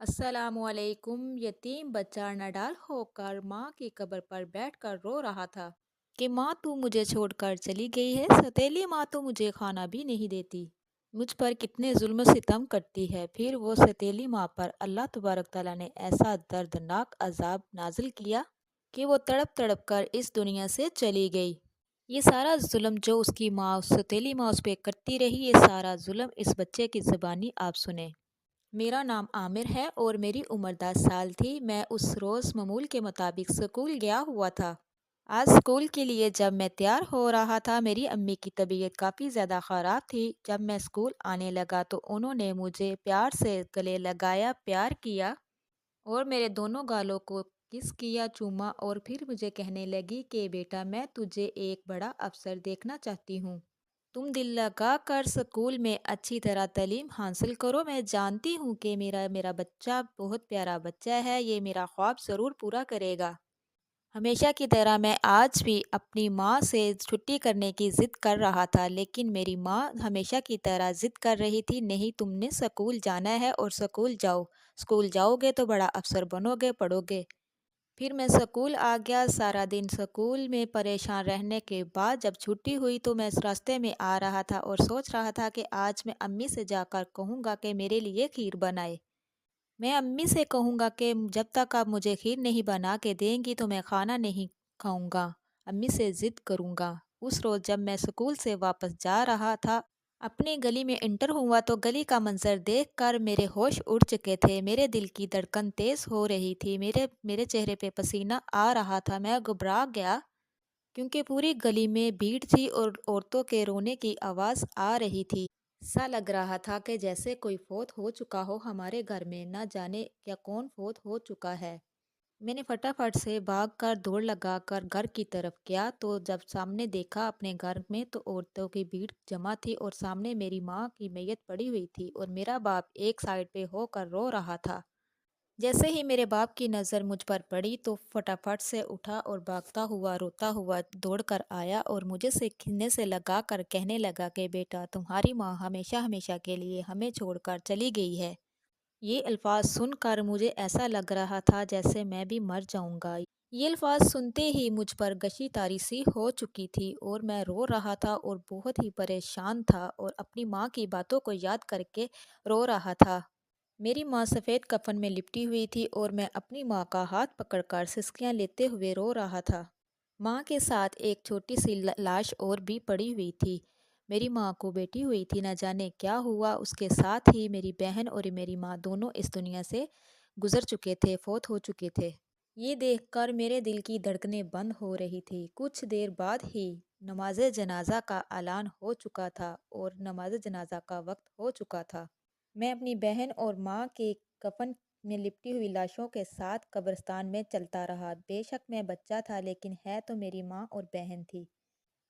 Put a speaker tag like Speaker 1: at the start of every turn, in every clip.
Speaker 1: अस्सलाम वालेकुम। यतीम बच्चा नडाल होकर माँ की कब्र पर बैठकर रो रहा था कि माँ तू मुझे छोड़कर चली गई है। सौतेली माँ तो मुझे खाना भी नहीं देती, मुझ पर कितने जुल्म सितम करती है। फिर वो सौतेली माँ पर अल्लाह तबारक ताला ने ऐसा दर्दनाक अजाब नाजिल किया कि वो तड़प तड़प कर इस दुनिया से चली गई। ये सारा जुल्म जो उसकी माँ सौतेली माँ उस पर करती रही, ये सारा जुल्म इस बच्चे की ज़बानी आप सुने। मेरा नाम आमिर है और मेरी उम्र 10 साल थी। मैं उस रोज़ मामूल के मुताबिक स्कूल गया हुआ था। आज स्कूल के लिए जब मैं तैयार हो रहा था, मेरी अम्मी की तबीयत काफ़ी ज़्यादा ख़राब थी। जब मैं स्कूल आने लगा तो उन्होंने मुझे प्यार से गले लगाया, प्यार किया और मेरे दोनों गालों को किस किया, चूमा और फिर मुझे कहने लगी कि बेटा मैं तुझे एक बड़ा अफ़सर देखना चाहती हूँ। तुम दिल लगा कर स्कूल में अच्छी तरह तालीम हासिल करो। मैं जानती हूँ कि मेरा मेरा बच्चा बहुत प्यारा बच्चा है, ये मेरा ख्वाब ज़रूर पूरा करेगा। हमेशा की तरह मैं आज भी अपनी माँ से छुट्टी करने की ज़िद कर रहा था, लेकिन मेरी माँ हमेशा की तरह ज़िद कर रही थी, नहीं तुमने स्कूल जाना है और स्कूल जाओ। स्कूल जाओगे तो बड़ा अफ़सर बनोगे, पढ़ोगे। फिर मैं स्कूल आ गया। सारा दिन स्कूल में परेशान रहने के बाद जब छुट्टी हुई तो मैं इस रास्ते में आ रहा था और सोच रहा था कि आज मैं अम्मी से जाकर कहूँगा कि मेरे लिए खीर बनाए। मैं अम्मी से कहूँगा कि जब तक आप मुझे खीर नहीं बना के देंगी तो मैं खाना नहीं खाऊंगा। अम्मी से ज़िद करूँगा। उस रोज़ जब मैं स्कूल से वापस जा रहा था, अपनी गली में इंटर हुआ तो गली का मंजर देखकर मेरे होश उड़ चुके थे। मेरे दिल की धड़कन तेज़ हो रही थी। मेरे मेरे चेहरे पे पसीना आ रहा था। मैं घबरा गया क्योंकि पूरी गली में भीड़ थी और औरतों के रोने की आवाज़ आ रही थी। सा लग रहा था कि जैसे कोई फौत हो चुका हो हमारे घर में, न जाने क्या कौन फौत हो चुका है। मैंने फटाफट से भागकर दौड़ लगाकर घर की तरफ गया तो जब सामने देखा अपने घर में तो औरतों की भीड़ जमा थी और सामने मेरी माँ की मैयत पड़ी हुई थी और मेरा बाप एक साइड पे होकर रो रहा था। जैसे ही मेरे बाप की नज़र मुझ पर पड़ी तो फटाफट से उठा और भागता हुआ रोता हुआ दौड़ कर आया और मुझे से सीने से लगा कर कहने लगा कि बेटा तुम्हारी माँ हमेशा हमेशा के लिए हमें छोड़कर चली गई है। ये अल्फाज सुनकर मुझे ऐसा लग रहा था जैसे मैं भी मर जाऊंगा। ये अल्फाज सुनते ही मुझ पर गशी तारी सी हो चुकी थी और मैं रो रहा था और बहुत ही परेशान था और अपनी माँ की बातों को याद करके रो रहा था। मेरी माँ सफ़ेद कफन में लिपटी हुई थी और मैं अपनी माँ का हाथ पकड़कर सिसकियाँ लेते हुए रो रहा था। माँ के साथ एक छोटी सी लाश और भी पड़ी हुई थी। मेरी माँ को बेटी हुई थी, न जाने क्या हुआ। उसके साथ ही मेरी बहन और मेरी माँ दोनों इस दुनिया से गुजर चुके थे, फौत हो चुके थे। ये देखकर मेरे दिल की धड़कनें बंद हो रही थी। कुछ देर बाद ही नमाज जनाजा का ऐलान हो चुका था और नमाज जनाजा का वक्त हो चुका था। मैं अपनी बहन और माँ के कफन में लिपटी हुई लाशों के साथ कब्रिस्तान में चलता रहा। बेशक मैं बच्चा था, लेकिन है तो मेरी माँ और बहन थी।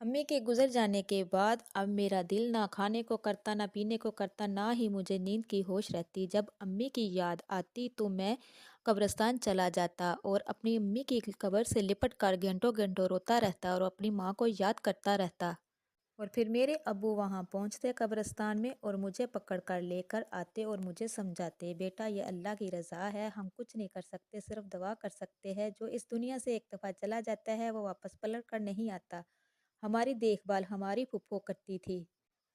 Speaker 1: अम्मी के गुजर जाने के बाद अब मेरा दिल ना खाने को करता, ना पीने को करता, ना ही मुझे नींद की होश रहती। जब अम्मी की याद आती तो मैं कब्रिस्तान चला जाता और अपनी अम्मी की कब्र से लिपट कर घंटों घंटों रोता रहता और अपनी माँ को याद करता रहता। और फिर मेरे अब्बू वहाँ पहुँचते कब्रिस्तान में और मुझे पकड़ कर लेकर आते और मुझे समझाते, बेटा ये अल्लाह की रज़ा है, हम कुछ नहीं कर सकते, सिर्फ दुआ कर सकते हैं। जो इस दुनिया से एक दफ़ा चला जाता है वो वापस पलट कर नहीं आता। हमारी देखभाल हमारी फुप्पो करती थी।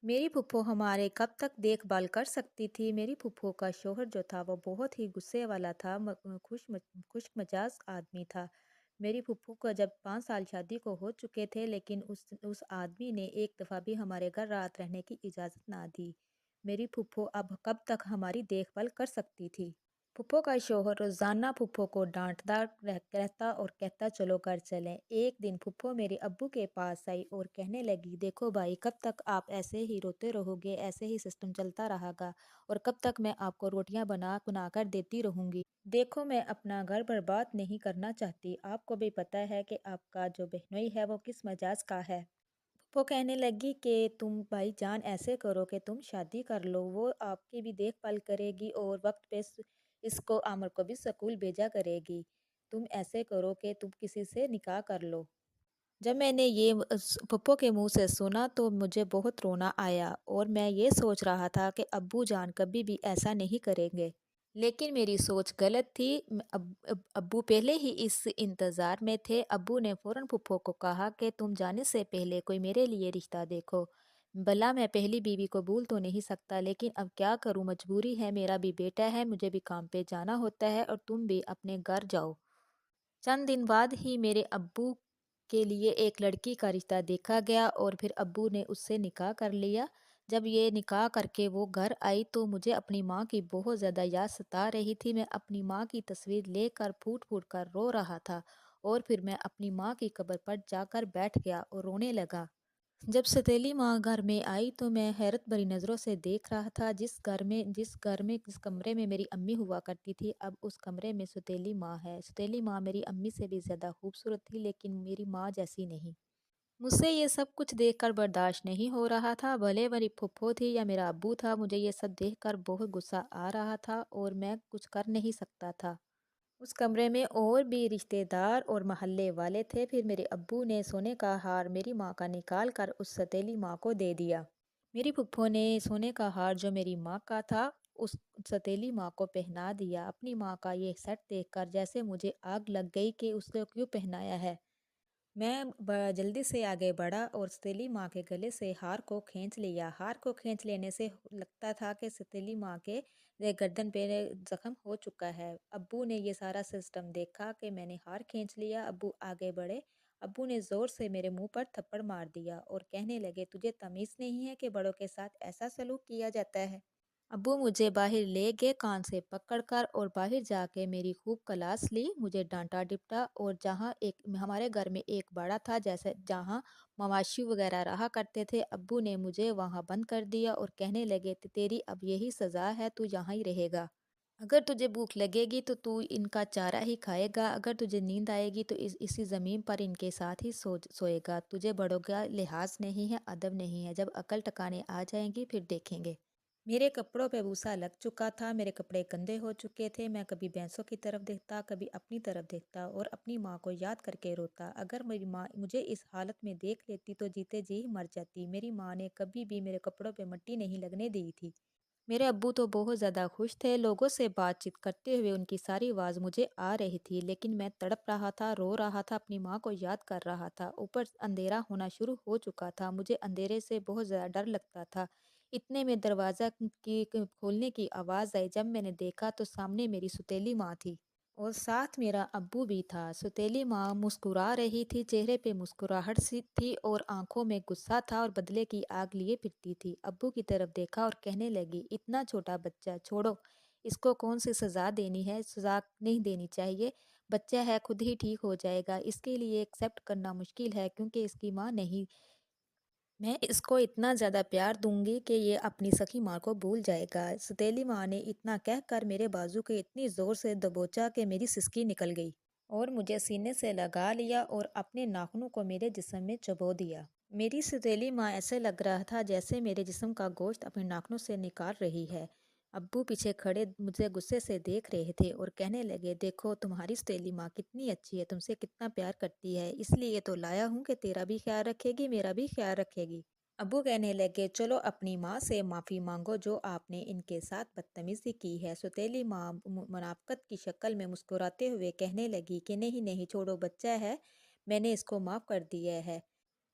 Speaker 1: मेरी फुप्पो हमारे कब तक देखभाल कर सकती थी। मेरी फुप्पो का शोहर जो था वो बहुत ही गुस्से वाला था, खुश मजाज आदमी था। मेरी फुप्पो को जब 5 साल शादी को हो चुके थे, लेकिन उस आदमी ने एक दफ़ा भी हमारे घर रात रहने की इजाज़त ना दी। मेरी फुप्पो अब कब तक हमारी देखभाल कर सकती थी। फुप्पो का शौहर रोज़ाना फुप्पो को डांटता रहता और कहता चलो घर चलें। एक दिन फुप्पो मेरे अब्बू के पास आई और कहने लगी, देखो भाई कब तक आप ऐसे ही रोते रहोगे, ऐसे ही सिस्टम चलता रहेगा और कब तक मैं आपको रोटियां बना बना कर देती रहूंगी। देखो मैं अपना घर बर्बाद नहीं करना चाहती। आपको भी पता है कि आपका जो बहनोई है वो किस मिजाज का है। वो कहने लगी कि तुम भाई जान ऐसे करो कि तुम शादी कर लो, वो आपकी भी देखभाल करेगी और वक्त पे इसको आमर को भी स्कूल भेजा करेगी। तुम ऐसे करो कि तुम किसी से निकाह कर लो। जब मैंने ये पप्पो के मुंह से सुना तो मुझे बहुत रोना आया और मैं ये सोच रहा था कि अब्बू जान कभी भी ऐसा नहीं करेंगे। लेकिन मेरी सोच गलत थी। अब्बू पहले ही इस इंतज़ार में थे। अब्बू ने फ़ौरन फूफो को कहा कि तुम जाने से पहले कोई मेरे लिए रिश्ता देखो। भला मैं पहली बीवी को भूल तो नहीं सकता, लेकिन अब क्या करूं, मजबूरी है। मेरा भी बेटा है, मुझे भी काम पे जाना होता है और तुम भी अपने घर जाओ। चंद दिन बाद ही मेरे अब्बू के लिए एक लड़की का रिश्ता देखा गया और फिर अब्बू ने उससे निकाह कर लिया। जब ये निकाह करके वो घर आई तो मुझे अपनी माँ की बहुत ज़्यादा याद सता रही थी। मैं अपनी माँ की तस्वीर लेकर फूट फूट कर रो रहा था और फिर मैं अपनी माँ की कब्र पर जाकर बैठ गया और रोने लगा। जब सौतेली माँ घर में आई तो मैं हैरत भरी नज़रों से देख रहा था। जिस कमरे में मेरी अम्मी हुआ करती थी, अब उस कमरे में सौतेली माँ है। सौतेली माँ मेरी अम्मी से भी ज़्यादा खूबसूरत थी, लेकिन मेरी माँ जैसी नहीं। मुझसे ये सब कुछ देखकर बर्दाश्त नहीं हो रहा था। भले मेरी फूफो थी या मेरा अब्बू था, मुझे ये सब देखकर बहुत गुस्सा आ रहा था और मैं कुछ कर नहीं सकता था। उस कमरे में और भी रिश्तेदार और मोहल्ले वाले थे। फिर मेरे अब्बू ने सोने का हार मेरी माँ का निकाल कर उस सतीली माँ को दे दिया। मेरी फुफ्फो ने सोने का हार जो मेरी माँ का था, उस सतीली माँ को पहना दिया। अपनी माँ का ये सेट देखकर जैसे मुझे आग लग गई कि उसको क्यों पहनाया है। मैं जल्दी से आगे बढ़ा और सतीली माँ के गले से हार को खींच लिया। हार को खींच लेने से लगता था कि सतीली माँ के गर्दन पे जख्म हो चुका है। अब्बू ने ये सारा सिस्टम देखा कि मैंने हार खींच लिया। अब्बू आगे बढ़े। अब्बू ने ज़ोर से मेरे मुंह पर थप्पड़ मार दिया और कहने लगे, तुझे तमीज़ नहीं है कि बड़ों के साथ ऐसा सलूक किया जाता है। अब्बू मुझे बाहर ले गए कान से पकड़कर और बाहर जाके मेरी खूब क्लास ली। मुझे डांटा डिपटा और जहाँ एक हमारे घर में एक बाड़ा था, जैसे जहाँ मवाशी वगैरह रहा करते थे, अब्बू ने मुझे वहाँ बंद कर दिया और कहने लगे, तेरी अब यही सज़ा है, तू यहाँ ही रहेगा। अगर तुझे भूख लगेगी तो तू इनका चारा ही खाएगा। अगर तुझे नींद आएगी तो इसी ज़मीन पर इनके साथ ही सोएगा। तुझे बड़ों का लिहाज नहीं है, अदब नहीं है। जब अकल टकाने आ जाएंगी फिर देखेंगे। मेरे कपड़ों पे भूसा लग चुका था, मेरे कपड़े गंदे हो चुके थे। मैं कभी भैंसों की तरफ देखता, कभी अपनी तरफ देखता और अपनी माँ को याद करके रोता। अगर मेरी माँ मुझे इस हालत में देख लेती तो जीते जी ही मर जाती। मेरी माँ ने कभी भी मेरे कपड़ों पे मिट्टी नहीं लगने दी थी। मेरे अब्बू तो बहुत ज़्यादा खुश थे। लोगों से बातचीत करते हुए उनकी सारी आवाज़ मुझे आ रही थी, लेकिन मैं तड़प रहा था, रो रहा था, अपनी माँ को याद कर रहा था। ऊपर अंधेरा होना शुरू हो चुका था। मुझे अंधेरे से बहुत ज़्यादा डर लगता था। इतने में दरवाज़ा की खोलने की आवाज़ आई। जब मैंने देखा तो सामने मेरी सौतेली माँ थी और साथ मेरा अब्बू भी था। सौतेली माँ मुस्कुरा रही थी, चेहरे पे मुस्कुराहट सी थी और आंखों में गुस्सा था और बदले की आग लिए फिरती थी। अब्बू की तरफ देखा और कहने लगी, इतना छोटा बच्चा, छोड़ो, इसको कौन सी सज़ा देनी है, सज़ा नहीं देनी चाहिए। बच्चा है, खुद ही ठीक हो जाएगा। इसके लिए एक्सेप्ट करना मुश्किल है क्योंकि इसकी माँ नहीं। मैं इसको इतना ज़्यादा प्यार दूंगी कि ये अपनी सखी माँ को भूल जाएगा। सौतेली माँ ने इतना कहकर मेरे बाजू के इतनी ज़ोर से दबोचा कि मेरी सिसकी निकल गई और मुझे सीने से लगा लिया और अपने नाखूनों को मेरे जिस्म में चबो दिया। मेरी सौतेली माँ ऐसे लग रहा था जैसे मेरे जिस्म का गोश्त अपने नाखूनों से निकाल रही है। अब्बू पीछे खड़े मुझे गुस्से से देख रहे थे और कहने लगे, देखो तुम्हारी सौतेली माँ कितनी अच्छी है, तुमसे कितना प्यार करती है, इसलिए तो लाया हूँ कि तेरा भी ख्याल रखेगी, मेरा भी ख्याल रखेगी। अब्बू कहने लगे, चलो अपनी माँ से माफ़ी मांगो जो आपने इनके साथ बदतमीज़ी की है। सौतेली माँ मुनाफ़कत की शक्ल में मुस्कुराते हुए कहने लगी कि नहीं नहीं, छोड़ो, बच्चा है, मैंने इसको माफ़ कर दिया है।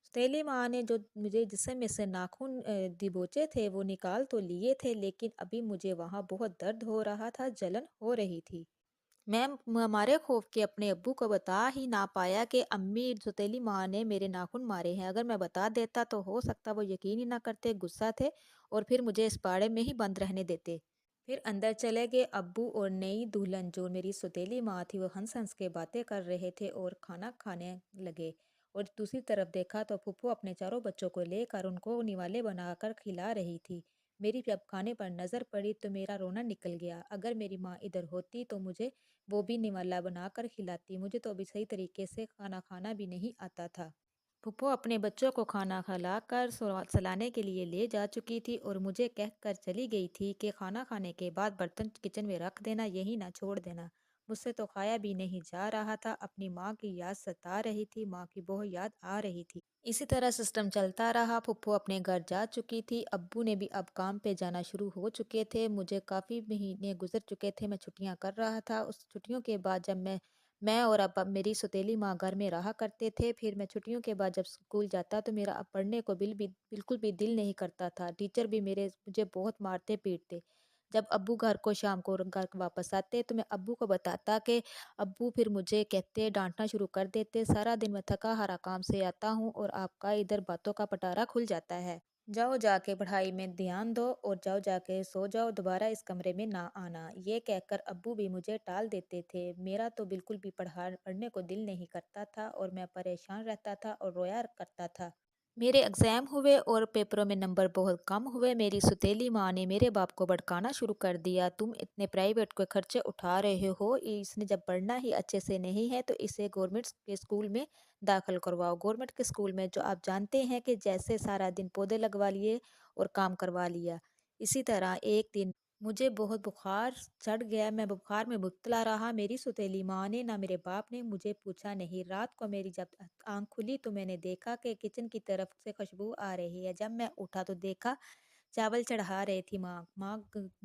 Speaker 1: सौतेली माँ ने जो मुझे जिस्म में से नाखून दिबोचे थे वो निकाल तो लिए थे, लेकिन अभी मुझे वहाँ बहुत दर्द हो रहा था, जलन हो रही थी। मैं हमारे खौफ के अपने अब्बू को बता ही ना पाया कि अम्मी सौतेली माँ ने मेरे नाखून मारे हैं। अगर मैं बता देता तो हो सकता वो यकीन ही ना करते, गुस्सा थे और फिर मुझे इस बाड़े में ही बंद रहने देते। फिर अंदर चले गए। अब्बू और नई दुल्हन जो मेरी सौतेली माँ थी वो हंस हंस के बातें कर रहे थे और खाना खाने लगे। और दूसरी तरफ देखा तो फूफो अपने चारों बच्चों को लेकर उनको निवाले बनाकर खिला रही थी। मेरी जब खाने पर नज़र पड़ी तो मेरा रोना निकल गया। अगर मेरी माँ इधर होती तो मुझे वो भी निवाला बनाकर खिलाती। मुझे तो अभी सही तरीके से खाना खाना भी नहीं आता था। फूफो अपने बच्चों को खाना खिलाकर सलाने के लिए ले जा चुकी थी और मुझे कहकर चली गई थी कि खाना खाने के बाद बर्तन किचन में रख देना, यही ना छोड़ देना। मुझसे तो खाया भी नहीं जा रहा था। अपनी माँ की याद सता रही थी, माँ की बहुत याद आ रही थी। इसी तरह सिस्टम चलता रहा। फुप्पो अपने घर जा चुकी थी, अब्बू ने भी अब काम पे जाना शुरू हो चुके थे। मुझे काफ़ी महीने गुजर चुके थे, मैं छुट्टियां कर रहा था। उस छुट्टियों के बाद जब मैं और अब मेरी सौतेली माँ घर में रहा करते थे। फिर मैं छुट्टियों के बाद जब स्कूल जाता तो मेरा अब पढ़ने को बिल्कुल भी दिल नहीं करता था। टीचर भी मेरे मुझे बहुत मारते पीटते। जब अब्बू घर को शाम को घर वापस आते तो मैं अब्बू को बताता कि अब्बू फिर मुझे कहते डाँटना शुरू कर देते, सारा दिन मैं थका-हारा काम से आता हूँ और आपका इधर बातों का पिटारा खुल जाता है। जाओ जाके पढ़ाई में ध्यान दो और जाओ जाके सो जाओ, दोबारा इस कमरे में ना आना। ये कहकर अब्बू भी मुझे टाल देते थे। मेरा तो बिल्कुल भी पढ़ने को दिल नहीं करता था और मैं परेशान रहता था और रोया करता था। मेरे एग्ज़ाम हुए और पेपरों में नंबर बहुत कम हुए। मेरी सौतेली माँ ने मेरे बाप को भड़काना शुरू कर दिया। तुम इतने प्राइवेट के खर्चे उठा रहे हो, इसने जब पढ़ना ही अच्छे से नहीं है तो इसे गवर्नमेंट के स्कूल में दाखिल करवाओ। गवर्नमेंट के स्कूल में जो आप जानते हैं कि जैसे सारा दिन पौधे लगवा लिए और काम करवा लिया। इसी तरह एक दिन मुझे बहुत बुखार चढ़ गया, मैं बुखार में मुब्तला रहा। मेरी सौतेली माँ ने ना मेरे बाप ने मुझे पूछा नहीं। रात को मेरी जब आँख खुली तो मैंने देखा कि किचन की तरफ से खुशबू आ रही है। जब मैं उठा तो देखा चावल चढ़ा रही थी माँ। माँ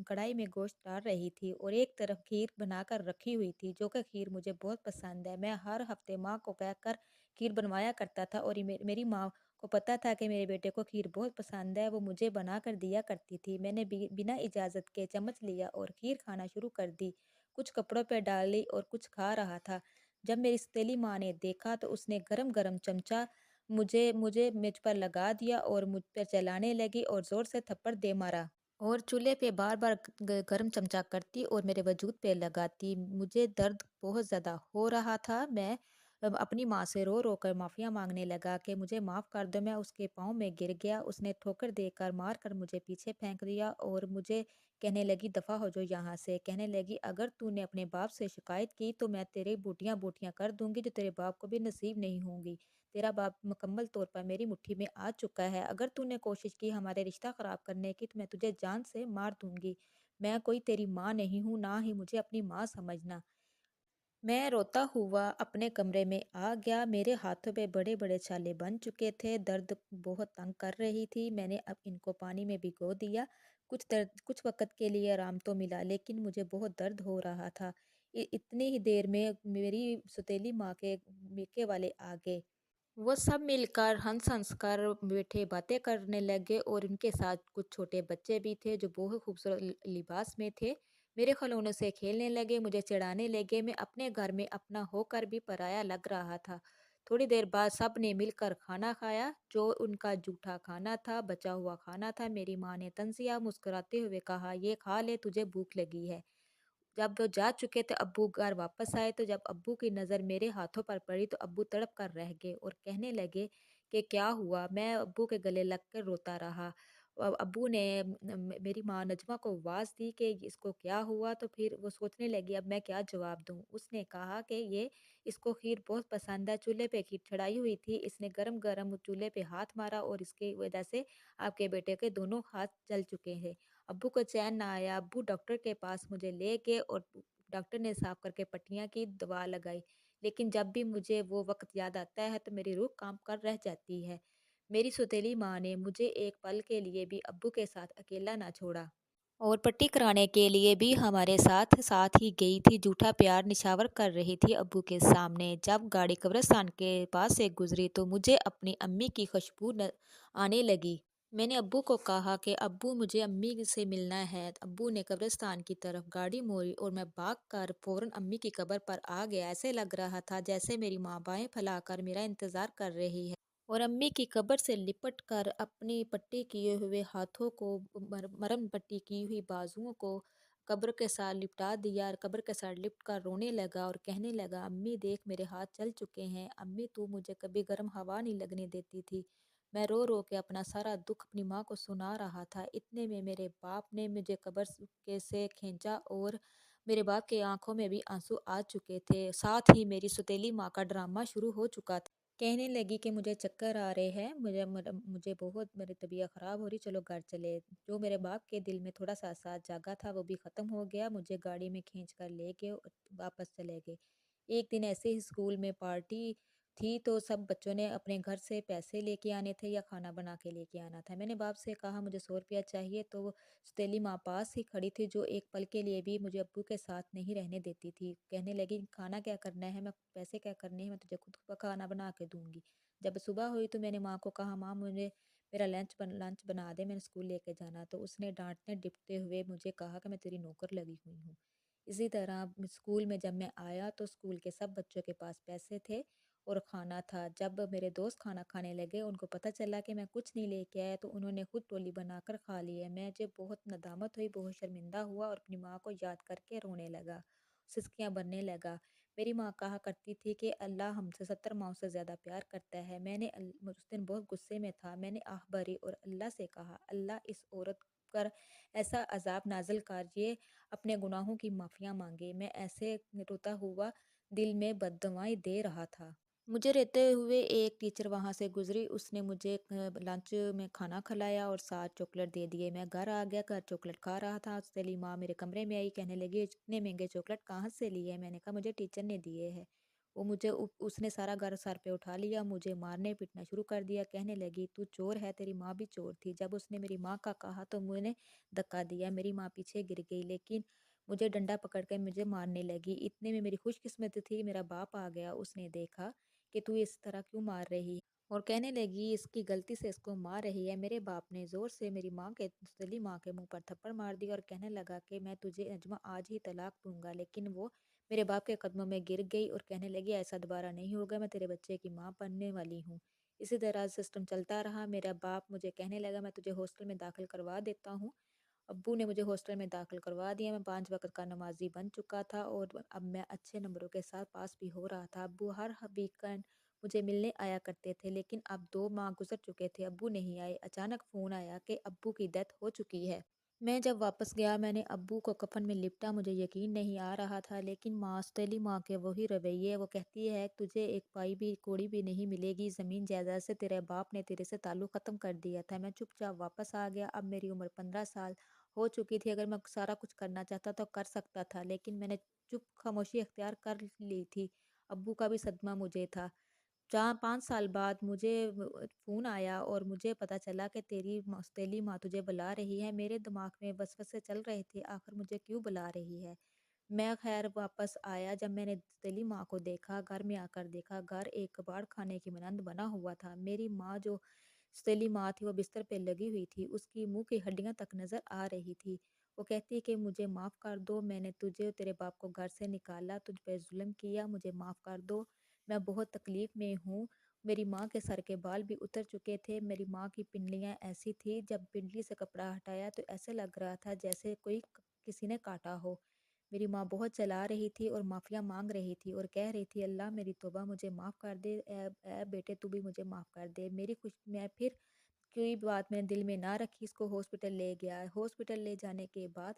Speaker 1: कढ़ाई में गोश्त डाल रही थी और एक तरफ खीर बनाकर रखी हुई थी, जो कि खीर मुझे बहुत पसंद है। मैं हर हफ्ते माँ को कहकर खीर बनवाया करता था और ये मेरी माँ को पता था कि मेरे बेटे को खीर बहुत पसंद है, वो मुझे बना कर दिया करती थी। मैंने बिना इजाज़त के चम्मच लिया और खीर खाना शुरू कर दी। कुछ कपड़ों पे डाली और कुछ खा रहा था। जब मेरी सौतेली माँ ने देखा तो उसने गरम-गरम चमचा मुझे मुझे मुझ पर लगा दिया और मुझ पर चलाने लगी और ज़ोर से थप्पड़ दे मारा और चूल्हे पे बार-बार गरम चमचा करती और मेरे वजूद पे लगाती। मुझे दर्द बहुत ज़्यादा हो रहा था। मैं अब अपनी माँ से रो-रो कर माफ़िया माँगने लगा कि मुझे माफ़ कर दो। मैं उसके पाँव में गिर गया। उसने ठोकर देकर मार कर मुझे पीछे फेंक दिया और मुझे कहने लगी दफ़ा हो जाओ यहाँ से। कहने लगी अगर तूने अपने बाप से शिकायत की तो मैं तेरी बूटियाँ-बूटियाँ कर दूँगी जो तेरे बाप को भी नसीब नहीं होंगी। तेरा बाप मुकम्मल तौर पर मेरी मुट्ठी में आ चुका है। अगर तूने कोशिश की हमारे रिश्ता ख़राब करने की तो मैं तुझे जान से मार दूँगी। मैं कोई तेरी माँ नहीं हूँ, ना ही मुझे अपनी माँ समझना। मैं रोता हुआ अपने कमरे में आ गया। मेरे हाथों पे बड़े-बड़े छाले बन चुके थे। दर्द बहुत तंग कर रही थी। मैंने अब इनको पानी में भिगो दिया। कुछ वक़्त के लिए आराम तो मिला लेकिन मुझे बहुत दर्द हो रहा था। इतनी ही देर में मेरी सौतेली माँ के मिक्के वाले आ गए। वो सब मिलकर हंस-हंस कर बैठे बातें करने लगे और उनके साथ कुछ छोटे बच्चे भी थे जो बहुत खूबसूरत लिबास में थे। मेरे खिलौनों से खेलने लगे, मुझे चिढ़ाने लगे। मैं अपने घर में अपना होकर भी पराया लग रहा था। थोड़ी देर बाद सब ने मिलकर खाना खाया, जो उनका जूठा खाना था, बचा हुआ खाना था। मेरी माँ ने तंज़िया मुस्कुराते हुए कहा, "ये खा ले, तुझे भूख लगी है।" जब वो जा चुके थे अब्बू घर वापस आए तो जब अब्बू की नज़र मेरे हाथों पर पड़ी तो अब्बू तड़प कर रह गए और कहने लगे कि क्या हुआ। मैं अब्बू के गले लग कर रोता रहा। अब्बू ने मेरी माँ नजमा को आवाज़ दी कि इसको क्या हुआ तो फिर वो सोचने लगी अब मैं क्या जवाब दूँ। उसने कहा कि ये इसको खीर बहुत पसंद है, चूल्हे पे खीर चढ़ाई हुई थी, इसने गरम गरम चूल्हे पे हाथ मारा और इसकी वजह से आपके बेटे के दोनों हाथ जल चुके हैं। अब्बू को चैन ना आया। अब्बू डॉक्टर के पास मुझे ले गए और डॉक्टर ने साफ करके पट्टियाँ की, दवा लगाई। लेकिन जब भी मुझे वो वक़्त याद आता है तो मेरी रूह काँप कर रह जाती है। मेरी सौतेली माँ ने मुझे एक पल के लिए भी अब्बू के साथ अकेला ना छोड़ा और पट्टी कराने के लिए भी हमारे साथ साथ ही गई थी। झूठा प्यार निछावर कर रही थी अब्बू के सामने। जब गाड़ी कब्रिस्तान के पास से गुजरी तो मुझे अपनी अम्मी की खुशबू आने लगी। मैंने अब्बू को कहा कि अब्बू मुझे अम्मी से मिलना है। अब्बू ने कब्रिस्तान की तरफ गाड़ी मोड़ी और मैं भागकर फौरन अम्मी की कब्र पर आ गया। ऐसे लग रहा था जैसे मेरी माँ बाहें फैलाकर मेरा इंतज़ार कर रही है और अम्मी की कब्र से लिपट कर अपनी पट्टी किए हुए हाथों को मरम पट्टी की हुई बाजुओं को कब्र के साथ लिपटा दिया। कब्र के साथ लिपट कर रोने लगा और कहने लगा अम्मी देख मेरे हाथ चल चुके हैं। अम्मी तू मुझे कभी गर्म हवा नहीं लगने देती थी। मैं रो रो के अपना सारा दुख अपनी माँ को सुना रहा था। इतने में मेरे बाप ने मुझे कब्र के से खींचा और मेरे बाप की आंखों में भी आंसू आ चुके थे। साथ ही मेरी सौतेली माँ का ड्रामा शुरू हो चुका था। कहने लगी कि मुझे चक्कर आ रहे हैं, मुझे बहुत मेरी तबीयत ख़राब हो रही, चलो घर चले। जो मेरे बाप के दिल में थोड़ा सा साथ जागा था वो भी ख़त्म हो गया। मुझे गाड़ी में खींच कर ले गए और वापस चले गए। एक दिन ऐसे ही स्कूल में पार्टी थी तो सब बच्चों ने अपने घर से पैसे लेके आने थे या खाना बना के लेके आना था। मैंने बाप से कहा मुझे 100 रुपया चाहिए, तो वो सौतेली माँ पास ही खड़ी थी जो एक पल के लिए भी मुझे अब्बू के साथ नहीं रहने देती थी। कहने लगी, खाना क्या करना है, मैं पैसे क्या करने हैं, मैं तुझे खुद का खाना बना के दूंगी। जब सुबह हुई तो मैंने माँ को कहा, माँ मुझे मेरा लंच बना दे, मैंने स्कूल लेके जाना। तो उसने डांटने डिपते हुए मुझे कहा कि मैं तेरी नौकर लगी हुई हूँ। इसी तरह स्कूल में जब मैं आया तो स्कूल के सब बच्चों के पास पैसे थे और खाना था। जब मेरे दोस्त खाना खाने लगे, उनको पता चला कि मैं कुछ नहीं लेके आया, तो उन्होंने खुद टोली बनाकर खा लिया। मुझे बहुत नदामत हुई, बहुत शर्मिंदा हुआ और अपनी माँ को याद करके रोने लगा, सिसकियाँ भरने लगा। मेरी माँ कहा करती थी कि अल्लाह हमसे 70 माँओं से ज़्यादा प्यार करता है। उस दिन बहुत गुस्से में था। मैंने आह भरी और अल्लाह से कहा, अल्लाह इस औरत पर ऐसा अज़ाब नाज़िल कीजिए, अपने गुनाहों की माफ़िया माँगे। मैं ऐसे रोता हुआ दिल में बद्दुआएँ दे रहा था। मुझे रहते हुए एक टीचर वहाँ से गुज़री, उसने मुझे लंच में खाना खिलाया और साथ चॉकलेट दे दिए। मैं घर आ गया, घर चॉकलेट खा रहा था। सहेली माँ मेरे कमरे में आई, कहने लगी, इतने महंगे चॉकलेट कहाँ से लिए हैं? मैंने कहा मुझे टीचर ने दिए हैं। वो मुझे उसने सारा घर सर पे उठा लिया, मुझे मारने पीटना शुरू कर दिया। कहने लगी, तू चोर है, तेरी माँ भी चोर थी। जब उसने मेरी माँ का कहा तो मैंने धक्का दिया, मेरी माँ पीछे गिर गई, लेकिन मुझे डंडा पकड़ कर मुझे मारने लगी। इतने में मेरी खुशकिस्मती थी, मेरा बाप आ गया। उसने देखा कि तू इस तरह क्यों मार रही है, और कहने लगी इसकी गलती से इसको मार रही है। मेरे बाप ने जोर से मेरी माँ के सली माँ के मुंह पर थप्पड़ मार दिया और कहने लगा कि मैं तुझे नजमा आज ही तलाक दूंगा। लेकिन वो मेरे बाप के कदमों में गिर गई और कहने लगी, ऐसा दोबारा नहीं होगा, मैं तेरे बच्चे की माँ बनने वाली हूँ। इसी तरह सिस्टम चलता रहा। मेरा बाप मुझे कहने लगा, मैं तुझे हॉस्टल में दाखिल करवा देता हूँ। अब्बू ने मुझे हॉस्टल में दाखिल करवा दिया। मैं 5 वक़्त का नमाज़ी बन चुका था और अब मैं अच्छे नंबरों के साथ पास भी हो रहा था। अब्बू हर वीकेंड मुझे मिलने आया करते थे, लेकिन अब 2 माह गुज़र चुके थे, अब्बू नहीं आए। अचानक फ़ोन आया कि अब्बू की डेथ हो चुकी है। मैं जब वापस गया, मैंने अब्बू को कफ़न में लिपटा, मुझे यकीन नहीं आ रहा था। लेकिन माँ, सौतेली माँ के वही रवैये, वो कहती है तुझे एक पाई भी कौड़ी भी नहीं मिलेगी, ज़मीन जायदाद से तेरे बाप ने तेरे से ताल्लुक़ ख़त्म कर दिया था। मैं चुपचाप वापस आ गया। अब मेरी उम्र 15 साल हो चुकी थी। अगर मैं सारा कुछ करना चाहता तो कर सकता था, लेकिन मैंने चुप खामोशी इख्तियार कर ली थी। अब्बू का भी सदमा मुझे था। 4-5 साल बाद मुझे फ़ोन आया और मुझे पता चला कि तेरी सौतेली माँ तुझे बुला रही है। मेरे दिमाग में वसवसे चल रहे थे, आखिर मुझे क्यों बुला रही है? मैं खैर वापस आया। जब मैंने सौतेली माँ को देखा, घर में आकर देखा, घर एक कबाड़ खाने की मानंद बना हुआ था। मेरी माँ जो सौतेली माँ थी, वो बिस्तर पे लगी हुई थी, उसकी मुँह की हड्डियाँ तक नज़र आ रही थी। वो कहती कि मुझे माफ़ कर दो, मैंने तुझे और तेरे बाप को घर से निकाला, तुझ पे ज़ुल्म किया, मुझे माफ़ कर दो। मैं बहुत तकलीफ़ में हूँ। मेरी माँ के सर के बाल भी उतर चुके थे। मेरी माँ की पिंडलियाँ ऐसी थी, जब पिंडली से कपड़ा हटाया तो ऐसे लग रहा था जैसे कोई किसी ने काटा हो। मेरी माँ बहुत चला रही थी और माफ़िया मांग रही थी और कह रही थी, अल्लाह मेरी तौबा, मुझे माफ़ कर दे, ए बेटे तू भी मुझे माफ़ कर दे। मेरी खुश मैं फिर कोई बात मैंने दिल में ना रखी, इसको हॉस्पिटल ले गया। हॉस्पिटल ले जाने के बाद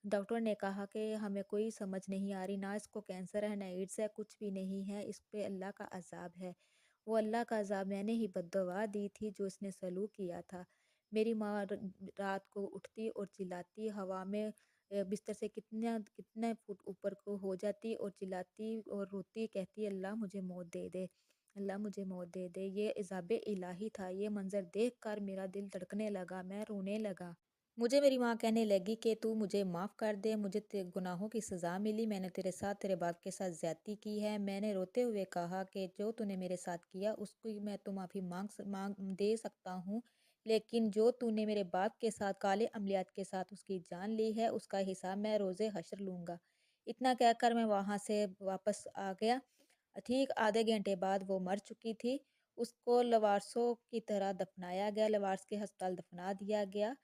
Speaker 1: डॉक्टर ने कहा कि हमें कोई समझ नहीं आ रही, ना इसको कैंसर है, ना एड्स है, कुछ भी नहीं है, इस पे अल्लाह का अज़ाब है। वो अल्लाह का अज़ाब मैंने ही बद्दुआ दी थी जो इसने सलूक किया था। मेरी माँ रात को उठती और चिल्लाती, हवा में बिस्तर से कितने फुट ऊपर को हो जाती और चिल्लाती और रोती, कहती अल्लाह मुझे मौत दे दे, अल्लाह मुझे मौत दे दे। ये इज़ाबे इलाही था। ये मंज़र देखकर मेरा दिल धड़कने लगा, मैं रोने लगा। मुझे मेरी माँ कहने लगी कि तू मुझे माफ़ कर दे, मुझे तेरे गुनाहों की सज़ा मिली, मैंने तेरे साथ तेरे बाप के साथ ज़्यादती की है। मैंने रोते हुए कहा कि जो तूने मेरे साथ किया उसकी मैं तो माफ़ी मांग दे सकता हूँ, लेकिन जो तूने मेरे बाप के साथ काले अमलियात के साथ उसकी जान ली है, उसका हिसाब मैं रोज़े हश्र लूँगा। इतना कहकर मैं वहाँ से वापस आ गया। ठीक आधे घंटे बाद वो मर चुकी थी। उसको लवारसों की तरह दफनाया गया, लवारस के अस्पताल दफना दिया गया।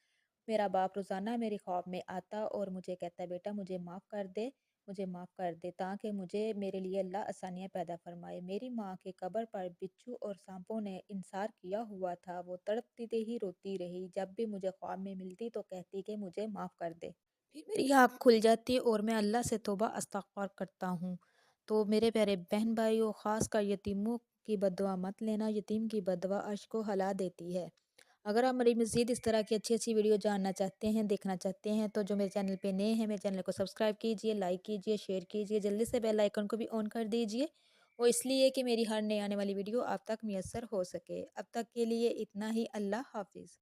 Speaker 1: मेरा बाप रोज़ाना मेरे ख्वाब में आता और मुझे कहता, बेटा मुझे माफ़ कर दे, मुझे माफ़ कर दे, ताकि मुझे मेरे लिए अल्लाह आसानियाँ पैदा फरमाए। मेरी माँ की कब्र पर बिच्छू और सांपों ने इंसार किया हुआ था। वो तड़पती ही रोती रही। जब भी मुझे ख्वाब में मिलती तो कहती कि मुझे माफ़ कर दे। फिर मेरी आँख खुल जाती और मैं अल्लाह से तौबा इस्तग़फ़ार करता हूँ। तो मेरे प्यारे बहन भाइयों, ख़ासकर यतीमों की बद्दुआ मत लेना, यतीम की बद्दुआ अर्श को हिला देती है। अगर आप मेरी मज़ीद इस तरह की अच्छी-अच्छी वीडियो जानना चाहते हैं, देखना चाहते हैं, तो जो मेरे चैनल पे नए हैं, मेरे चैनल को सब्सक्राइब कीजिए, लाइक कीजिए, शेयर कीजिए, जल्दी से बेल आइकन को भी ऑन कर दीजिए وہ اس لیے کہ میری ہر نئی آنے والی ویڈیو آپ تک میسر ہو سکے۔ اب تک کے لیے اتنا ہی، اللہ حافظ۔